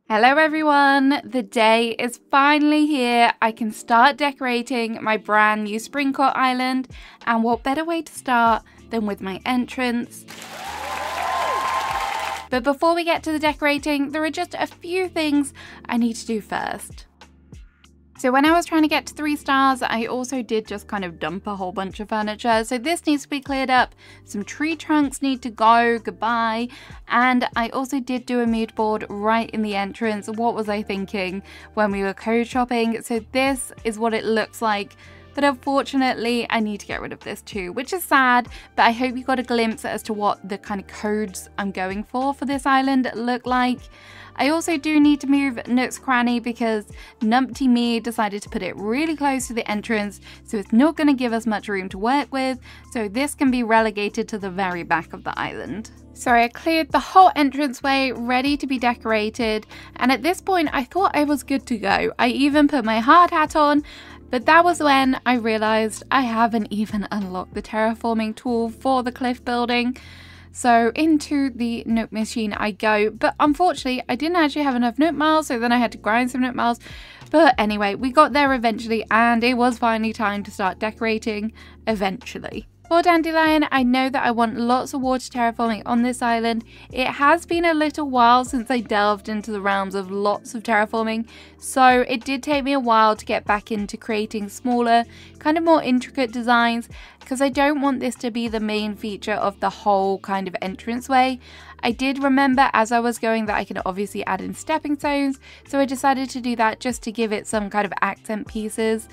Hello everyone, the day is finally here. I can start decorating my brand new Springcore island, and what better way to start than with my entrance. But before we get to the decorating, there are just a few things I need to do first. So when I was trying to get to 3 stars, I also did just kind of dump a whole bunch of furniture. So this needs to be cleared up. Some tree trunks need to go, goodbye. And I also did do a mood board right in the entrance. What was I thinking when we were code shopping? So this is what it looks like. But unfortunately, I need to get rid of this too, which is sad, but I hope you got a glimpse as to what the kind of codes I'm going for this island look like. I also do need to move Nook's Cranny because numpty me decided to put it really close to the entrance, so it's not going to give us much room to work with, so this can be relegated to the very back of the island. So I cleared the whole entranceway, ready to be decorated, and at this point I thought I was good to go. I even put my hard hat on, but that was when I realised I haven't even unlocked the terraforming tool for the cliff building. So into the Nook machine I go, but unfortunately I didn't actually have enough Nook miles, so then I had to grind some Nook miles. But anyway, we got there eventually, and it was finally time to start decorating eventually. For Dandelion, I know that I want lots of water terraforming on this island. It has been a little while since I delved into the realms of lots of terraforming, so it did take me a while to get back into creating smaller, kind of more intricate designs, because I don't want this to be the main feature of the whole kind of entranceway. I did remember as I was going that I can obviously add in stepping stones, so I decided to do that just to give it some kind of accent pieces.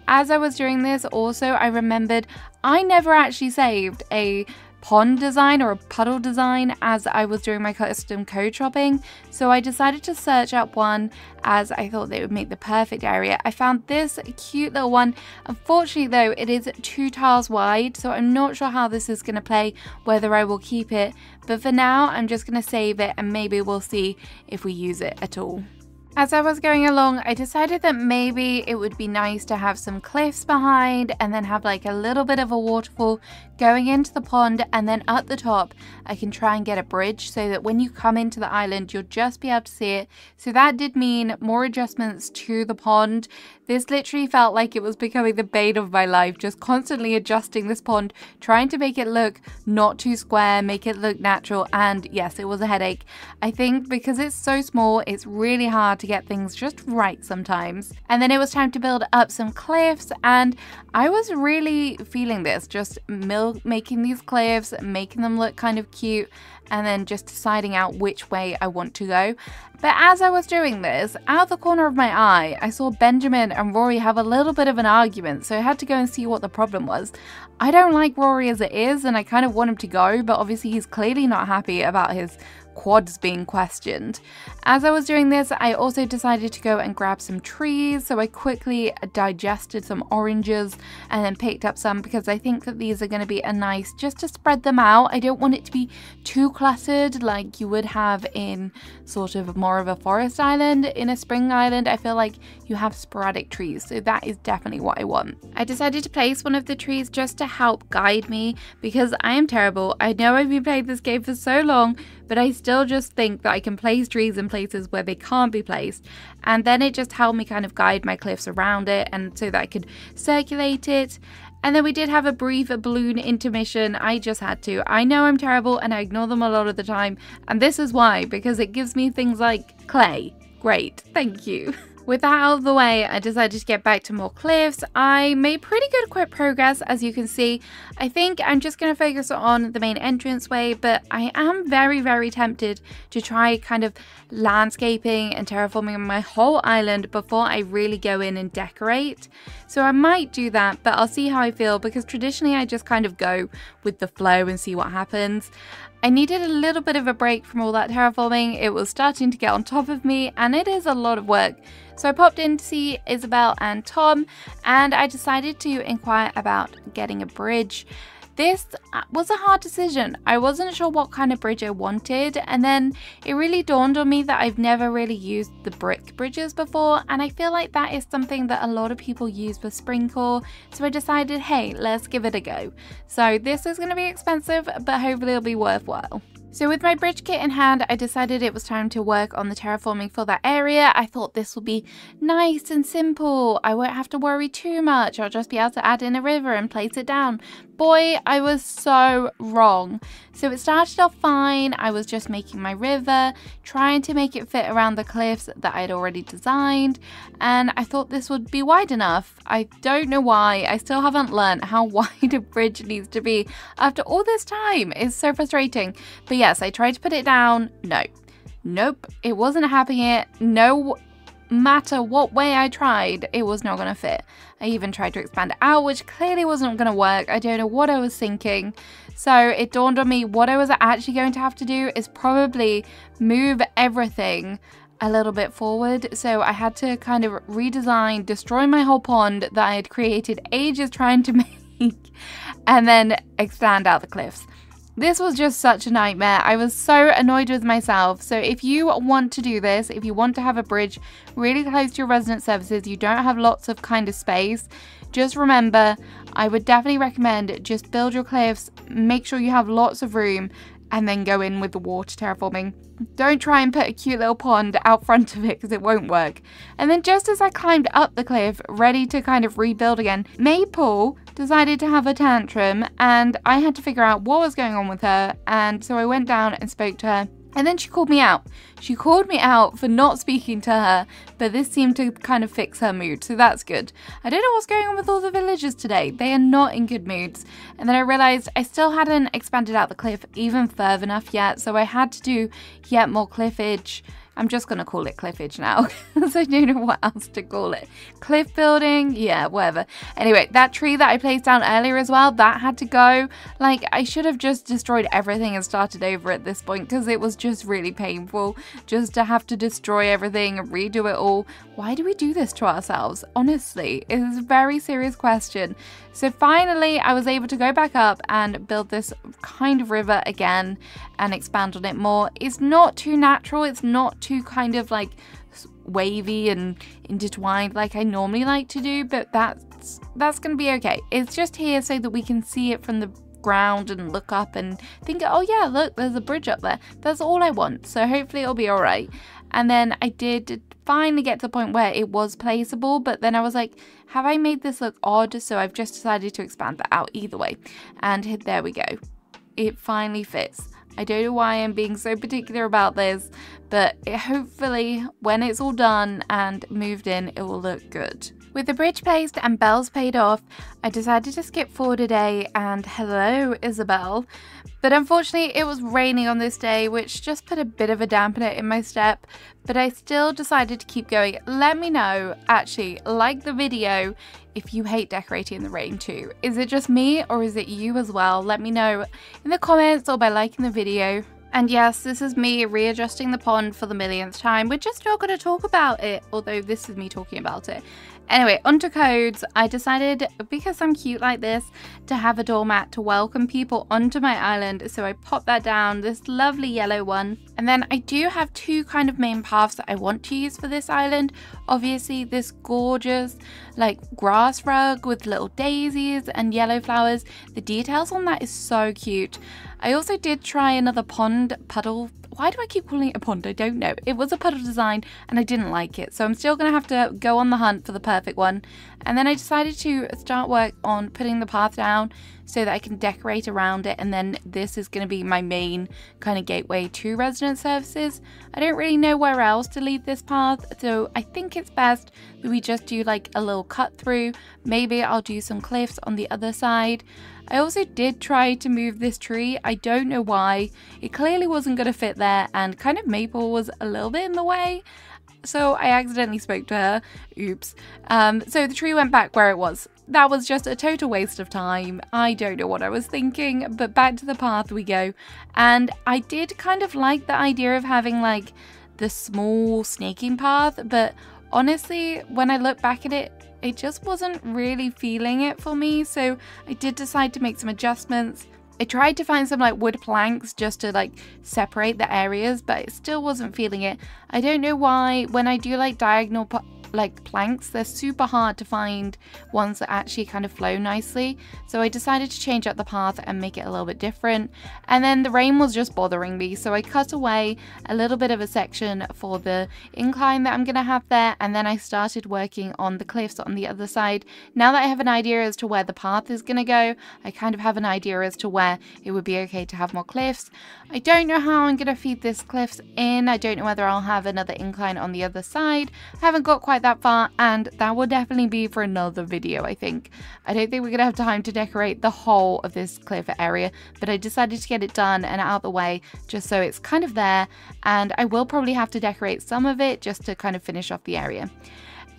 As I was doing this, also I remembered I never actually saved a pond design or a puddle design as I was doing my custom code shopping, so I decided to search up one as I thought they would make the perfect area. I found this cute little one. Unfortunately though, it is 2 tiles wide, so I'm not sure how this is going to play, whether I will keep it, but for now I'm just going to save it and maybe we'll see if we use it at all. As I was going along, I decided that maybe it would be nice to have some cliffs behind and then have like a little bit of a waterfall going into the pond, and then at the top I can try and get a bridge so that when you come into the island you'll just be able to see it. So that did mean more adjustments to the pond. This literally felt like it was becoming the bane of my life, just constantly adjusting this pond, trying to make it look not too square, make it look natural, and yes, it was a headache. I think because it's so small, it's really hard to get things just right sometimes. And then it was time to build up some cliffs, and I was really feeling this, just making these cliffs, making them look kind of cute, and then just deciding out which way I want to go. But as I was doing this, out of the corner of my eye, I saw Benjamin and Rory have a little bit of an argument, so I had to go and see what the problem was. I don't like Rory as it is, and I kind of want him to go, but obviously he's clearly not happy about his quads being questioned. As I was doing this, I also decided to go and grab some trees, so I quickly digested some oranges and then picked up some because I think that these are going to be a nice, just to spread them out. I don't want it to be too cluttered like you would have in sort of more of a forest island. In a spring island, I feel like you have sporadic trees, so that is definitely what I want. I decided to place one of the trees just to help guide me because I am terrible. I know I've been playing this game for so long, but I still just think that I can place trees in places where they can't be placed, and then it just helped me kind of guide my cliffs around it and so that I could circulate it. And then we did have a brief balloon intermission. I just had to. I know I'm terrible and I ignore them a lot of the time, and this is why, because it gives me things like clay. Great, thank you. With that out of the way, I decided to get back to more cliffs. I made pretty good quick progress, as you can see. I think I'm just going to focus on the main entranceway, but I am very, very tempted to try kind of landscaping and terraforming my whole island before I really go in and decorate. So I might do that, but I'll see how I feel, because traditionally I just kind of go with the flow and see what happens. I needed a little bit of a break from all that terraforming. It was starting to get on top of me, and it is a lot of work. So I popped in to see Isabel and Tom, and I decided to inquire about getting a bridge. This was a hard decision. I wasn't sure what kind of bridge I wanted, and then it really dawned on me that I've never really used the brick bridges before, and I feel like that is something that a lot of people use for Springcore, so I decided, hey, let's give it a go. So this is going to be expensive, but hopefully it'll be worthwhile. So with my bridge kit in hand, I decided it was time to work on the terraforming for that area. I thought this would be nice and simple. I won't have to worry too much. I'll just be able to add in a river and place it down. Boy, I was so wrong. So it started off fine. I was just making my river, trying to make it fit around the cliffs that I'd already designed, and I thought this would be wide enough. I don't know why. I still haven't learned how wide a bridge needs to be after all this time. It's so frustrating. But yes, I tried to put it down. Nope, it wasn't having it. No matter what way I tried, it was not going to fit. I even tried to expand it out, which clearly wasn't going to work. I don't know what I was thinking. So it dawned on me what I was actually going to have to do is probably move everything a little bit forward. So I had to kind of redesign, destroy my whole pond that I had created ages trying to make, and then expand out the cliffs. This was just such a nightmare. I was so annoyed with myself. So if you want to do this, if you want to have a bridge really close to your resident services, you don't have lots of kind of space, just remember, I would definitely recommend just build your cliffs, make sure you have lots of room, and then go in with the water terraforming. Don't try and put a cute little pond out front of it because it won't work. And then just as I climbed up the cliff, ready to kind of rebuild again, Maple decided to have a tantrum and I had to figure out what was going on with her. And so I went down and spoke to her. And then she called me out. She called me out for not speaking to her, but this seemed to kind of fix her mood, so that's good. I don't know what's going on with all the villagers today. They are not in good moods. And then I realized I still hadn't expanded out the cliff even further enough yet, so I had to do yet more cliffage. I'm just going to call it cliffage now because I don't know what else to call it. Cliff building? Yeah, whatever. Anyway, that tree that I placed down earlier as well, that had to go. Like, I should have just destroyed everything and started over at this point because it was just really painful just to have to destroy everything and redo it all. Why do we do this to ourselves? Honestly, it is a very serious question. So finally, I was able to go back up and build this kind of river again and expand on it more. It's not too natural. It's not too kind of like wavy and intertwined like I normally like to do, but that's going to be okay. It's just here so that we can see it from the ground and look up and think, oh yeah, look, there's a bridge up there. That's all I want. So hopefully it'll be all right. And then I did finally get to the point where it was placeable, but then I was like, have I made this look odd? So I've just decided to expand that out either way. And there we go. It finally fits. I don't know why I'm being so particular about this, but hopefully when it's all done and moved in, it will look good. With the bridge placed and bells paid off, I decided to skip forward a day and hello Isabel. But unfortunately it was raining on this day, which just put a bit of a dampener in my step, but I still decided to keep going. Let me know, actually, like the video if you hate decorating in the rain too. Is it just me or is it you as well? Let me know in the comments or by liking the video. And yes, this is me readjusting the pond for the millionth time. We're just not going to talk about it, although this is me talking about it. Anyway, onto codes. I decided, because I'm cute like this, to have a doormat to welcome people onto my island. So I popped that down, this lovely yellow one. And then I do have two kind of main paths that I want to use for this island. Obviously, this gorgeous like grass rug with little daisies and yellow flowers. The details on that is so cute. I also did try another pond puddle. Why do I keep calling it a pond? I don't know. It was a puddle design and I didn't like it. So I'm still going to have to go on the hunt for the perfect one. And then I decided to start work on putting the path down so that I can decorate around it. And then this is going to be my main kind of gateway to resident services. I don't really know where else to lead this path. So I think it's best that we just do like a little cut through. Maybe I'll do some cliffs on the other side. I also did try to move this tree. I don't know why. It clearly wasn't going to fit there and kind of Maple was a little bit in the way. So I accidentally spoke to her. Oops. So the tree went back where it was. That was just a total waste of time. I don't know what I was thinking, but back to the path we go. And I did kind of like the idea of having like the small snaking path, but honestly, when I look back at it, it just wasn't really feeling it for me, so I did decide to make some adjustments. I tried to find some like wood planks just to like separate the areas, but it still wasn't feeling it. I don't know why when I do like diagonal like planks. They're super hard to find ones that actually kind of flow nicely. So I decided to change up the path and make it a little bit different. And then the rain was just bothering me, so I cut away a little bit of a section for the incline that I'm gonna have there, and then I started working on the cliffs on the other side. Now that I have an idea as to where the path is gonna go, I kind of have an idea as to where it would be okay to have more cliffs. I don't know how I'm gonna feed this cliffs in. I don't know whether I'll have another incline on the other side. I haven't got quite that far, and that will definitely be for another video, I think. I don't think we're gonna have time to decorate the whole of this cliff area, but I decided to get it done and out of the way just so it's kind of there, and I will probably have to decorate some of it just to kind of finish off the area.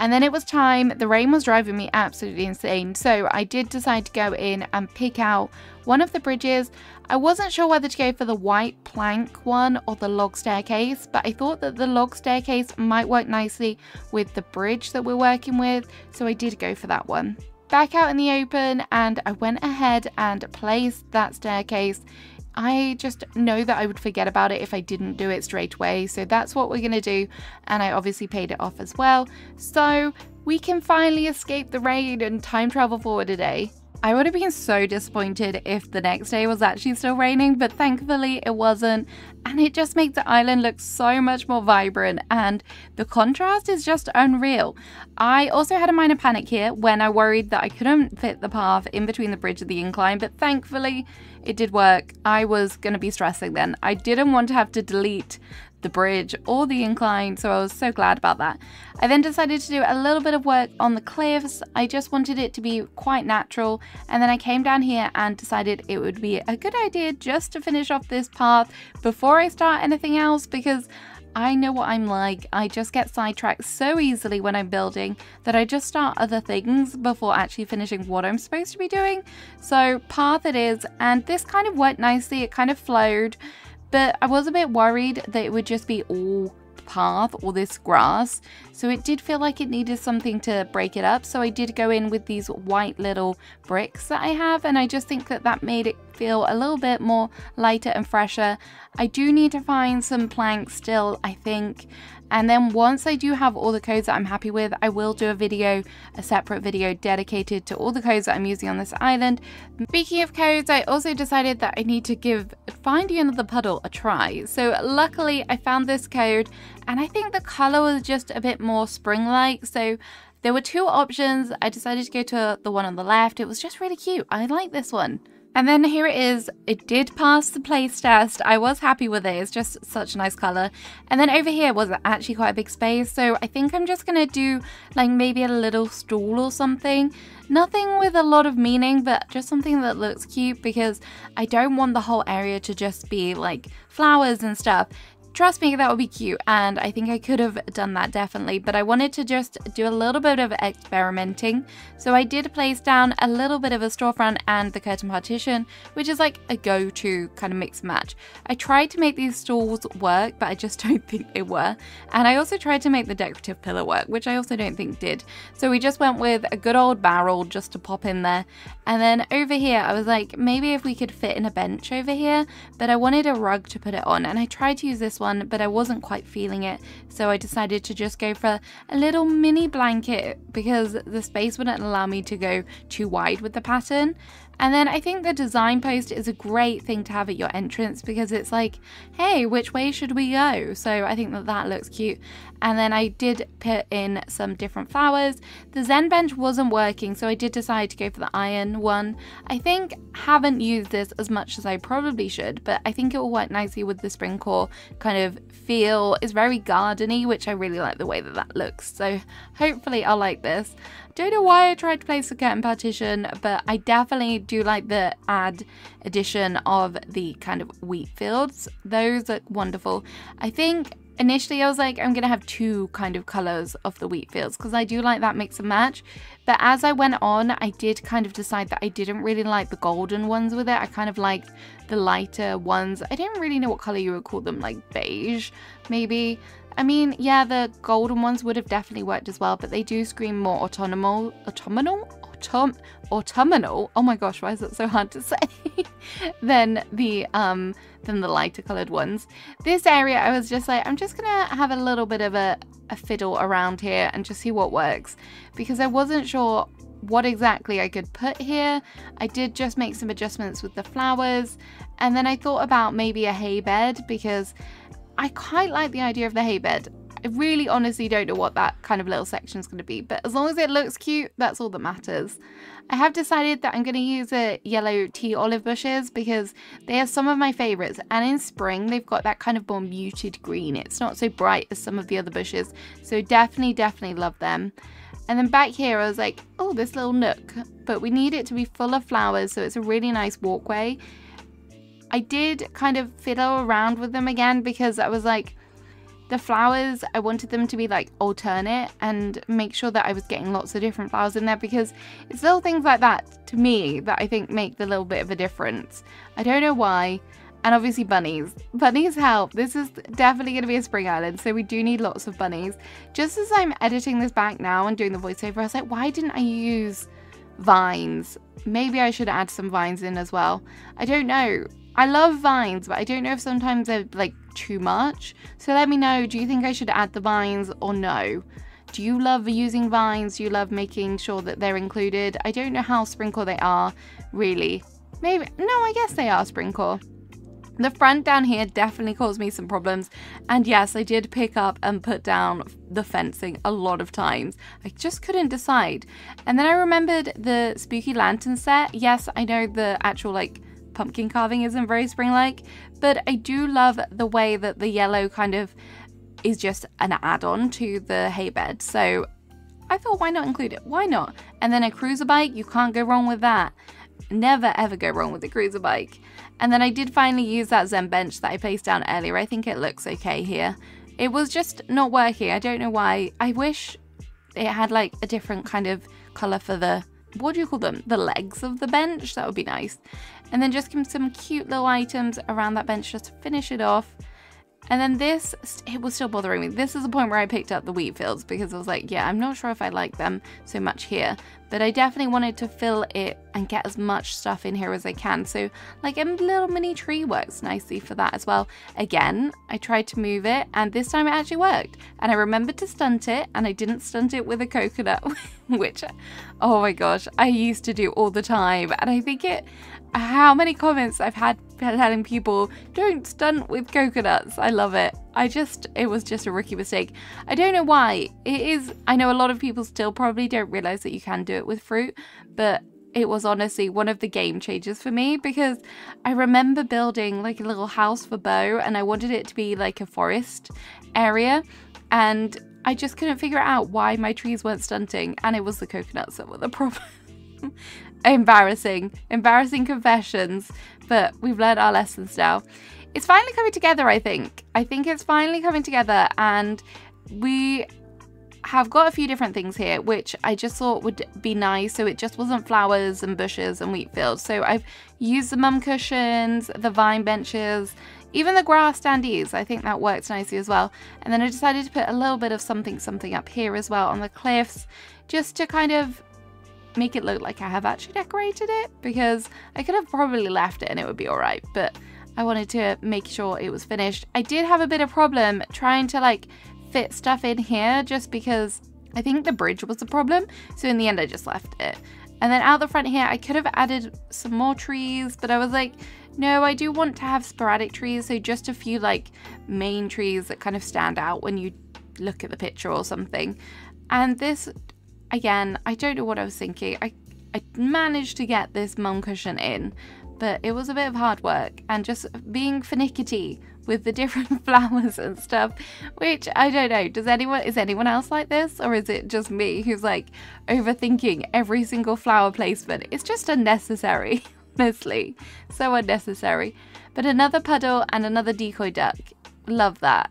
And then it was time. The rain was driving me absolutely insane, so I did decide to go in and pick out one of the bridges. I wasn't sure whether to go for the white plank one or the log staircase, but I thought that the log staircase might work nicely with the bridge that we're working with, so I did go for that one. Back out in the open, and I went ahead and placed that staircase. I just know that I would forget about it if I didn't do it straight away, so that's what we're gonna do, and I obviously paid it off as well, so we can finally escape the rain and time travel forward a day. I would have been so disappointed if the next day was actually still raining, but thankfully it wasn't, and it just makes the island look so much more vibrant, and the contrast is just unreal. I also had a minor panic here when I worried that I couldn't fit the path in between the bridge and the incline, but thankfully it did work. I was going to be stressing then. I didn't want to have to delete the bridge or the incline, so I was so glad about that. I then decided to do a little bit of work on the cliffs. I just wanted it to be quite natural, and then I came down here and decided it would be a good idea just to finish off this path before I start anything else, because I know what I'm like. I just get sidetracked so easily when I'm building that I just start other things before actually finishing what I'm supposed to be doing. So path it is, and this kind of worked nicely. It kind of flowed, but I was a bit worried that it would just be all path or this grass, so it did feel like it needed something to break it up. So I did go in with these white little bricks that I have, and I just think that that made it feel a little bit more lighter and fresher. I do need to find some planks still, I think, and then once I do have all the codes that I'm happy with, I will do a separate video dedicated to all the codes that I'm using on this island. Speaking of codes, I also decided that I need to give Finding Another Puddle a try. So luckily I found this code, and I think the color was just a bit more spring-like. So there were two options. I decided to go to the one on the left. It was just really cute. I like this one. And then here it is. It did pass the place test. I was happy with it. It's just such a nice color. And then over here was actually quite a big space. So I think I'm just gonna do like maybe a little stool or something. Nothing with a lot of meaning, but just something that looks cute, because I don't want the whole area to just be like flowers and stuff. Trust me, that would be cute, and I think I could have done that definitely, but I wanted to just do a little bit of experimenting. So I did place down a little bit of a storefront and the curtain partition, which is like a go-to kind of mix and match. I tried to make these stalls work, but I just don't think they were. And I also tried to make the decorative pillar work, which I also don't think did. So we just went with a good old barrel just to pop in there. And then over here, I was like, maybe if we could fit in a bench over here, but I wanted a rug to put it on. And I tried to use this one, but I wasn't quite feeling it, so I decided to just go for a little mini blanket because the space wouldn't allow me to go too wide with the pattern. And then I think the design post is a great thing to have at your entrance, because it's like, hey, which way should we go? So I think that that looks cute. And then I did put in some different flowers. The Zen bench wasn't working, so I did decide to go for the iron one. I think haven't used this as much as I probably should, but I think it will work nicely with the Springcore kind of feel. It's very gardeny, which I really like the way that that looks. So hopefully I'll like this. Don't know why I tried to place the curtain partition, but I definitely do like the addition of the kind of wheat fields. Those look wonderful. I think initially I was like, I'm gonna have two kind of colors of the wheat fields because I do like that mix and match. But as I went on, I did kind of decide that I didn't really like the golden ones with it. I kind of liked the lighter ones. I didn't really know what color you would call them, like beige, maybe. I mean, yeah, the golden ones would have definitely worked as well, but they do scream more autumnal. Oh my gosh, why is it so hard to say? than the lighter colored ones. This area, I was just like, I'm just gonna have a little bit of a a fiddle around here and just see what works, because I wasn't sure what exactly I could put here. I did just make some adjustments with the flowers, and then I thought about maybe a hay bed, because I quite like the idea of the hay bed. I really honestly don't know what that kind of little section is going to be, but as long as it looks cute, that's all that matters. I have decided that I'm going to use yellow tea olive bushes because they are some of my favorites, and in spring they've got that kind of more muted green. It's not so bright as some of the other bushes, so definitely love them. And then back here I was like, oh, this little nook, but we need it to be full of flowers, so it's a really nice walkway. I did kind of fiddle around with them again because I was like, the flowers, I wanted them to be like alternate and make sure that I was getting lots of different flowers in there, because it's little things like that to me that I think make the little bit of a difference. I don't know why. And obviously bunnies. Bunnies help. This is definitely going to be a spring island, so we do need lots of bunnies. Just as I'm editing this back now and doing the voiceover, I was like, why didn't I use vines? Maybe I should add some vines in as well. I don't know. I love vines, but I don't know if sometimes they're like too much. So let me know, do you think I should add the vines or no? Do you love using vines? Do you love making sure that they're included? I don't know how Springcore they are, really. Maybe, no, I guess they are Springcore. The front down here definitely caused me some problems, and yes, I did pick up and put down the fencing a lot of times. I just couldn't decide. And then I remembered the spooky lantern set. Yes, I know the actual like pumpkin carving isn't very spring-like, but I do love the way that the yellow kind of is just an add-on to the hay bed, so I thought, why not include it? Why not? And then a cruiser bike, you can't go wrong with that. Never ever go wrong with a cruiser bike. And then I did finally use that Zen bench that I placed down earlier. I think it looks okay here. It was just not working. I don't know why. I wish it had like a different kind of colour for the, what do you call them? The legs of the bench. That would be nice. And then just some cute little items around that bench just to finish it off. And then this, it was still bothering me. This is the point where I picked up the wheat fields because I was like, yeah, I'm not sure if I like them so much here. But I definitely wanted to fill it and get as much stuff in here as I can. So like a little mini tree works nicely for that as well. Again, I tried to move it and this time it actually worked. And I remembered to stunt it, and I didn't stunt it with a coconut, which, oh my gosh, I used to do all the time. And I think how many comments I've had telling people, don't stunt with coconuts. I love it. It was just a rookie mistake. I don't know why. It is, I know a lot of people still probably don't realize that you can do it with fruit, but it was honestly one of the game changers for me, because I remember building like a little house for Bo and I wanted it to be like a forest area, and I just couldn't figure out why my trees weren't stunting, and it was the coconuts that were the problem. Embarrassing confessions, but we've learned our lessons now. It's finally coming together, I think. I think it's finally coming together, and we have got a few different things here, which I just thought would be nice, so it just wasn't flowers and bushes and wheat fields. So I've used the mum cushions, the vine benches, even the grass standees. I think that works nicely as well. And then I decided to put a little bit of something up here as well on the cliffs, just to kind of make it look like I have actually decorated it, because I could have probably left it and it would be alright, but I wanted to make sure it was finished. I did have a bit of problem trying to like fit stuff in here, just because I think the bridge was the problem, so in the end I just left it. And then out the front here I could have added some more trees, but I was like, no, I do want to have sporadic trees, so just a few like main trees that kind of stand out when you look at the picture or something. And this, again, I don't know what I was thinking. I managed to get this mum cushion in, but it was a bit of hard work, and just being finicky with the different flowers and stuff, which I don't know. Is anyone else like this, or is it just me who's like overthinking every single flower placement? It's just unnecessary, honestly, so unnecessary. But another puddle and another decoy duck, love that.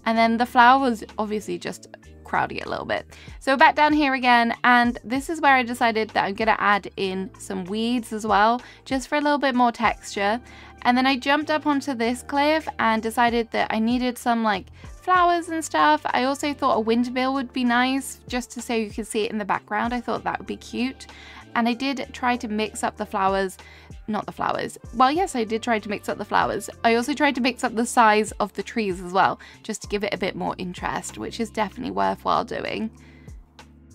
And then the flower was obviously just crowding it a little bit. So back down here again, and this is where I decided that I'm gonna add in some weeds as well, just for a little bit more texture. And then I jumped up onto this cliff and decided that I needed some like flowers and stuff. I also thought a windmill would be nice, just so you could see it in the background. I thought that would be cute. And I did try to mix up the flowers, not the flowers. Well, yes, I did try to mix up the flowers. I also tried to mix up the size of the trees as well, just to give it a bit more interest, which is definitely worthwhile doing.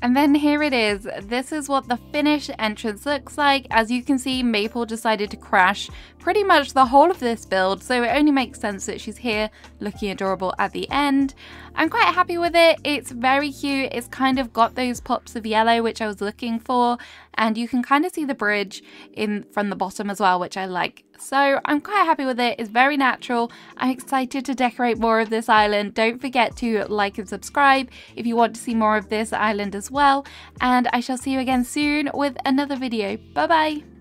And then here it is. This is what the finished entrance looks like. As you can see, Maple decided to crash pretty much the whole of this build, so it only makes sense that she's here looking adorable at the end. I'm quite happy with it. It's very cute. It's kind of got those pops of yellow, which I was looking for, and you can kind of see the bridge in from the bottom as well, which I like. So I'm quite happy with it. It's very natural. I'm excited to decorate more of this island. Don't forget to like and subscribe if you want to see more of this island as well. And I shall see you again soon with another video. Bye bye.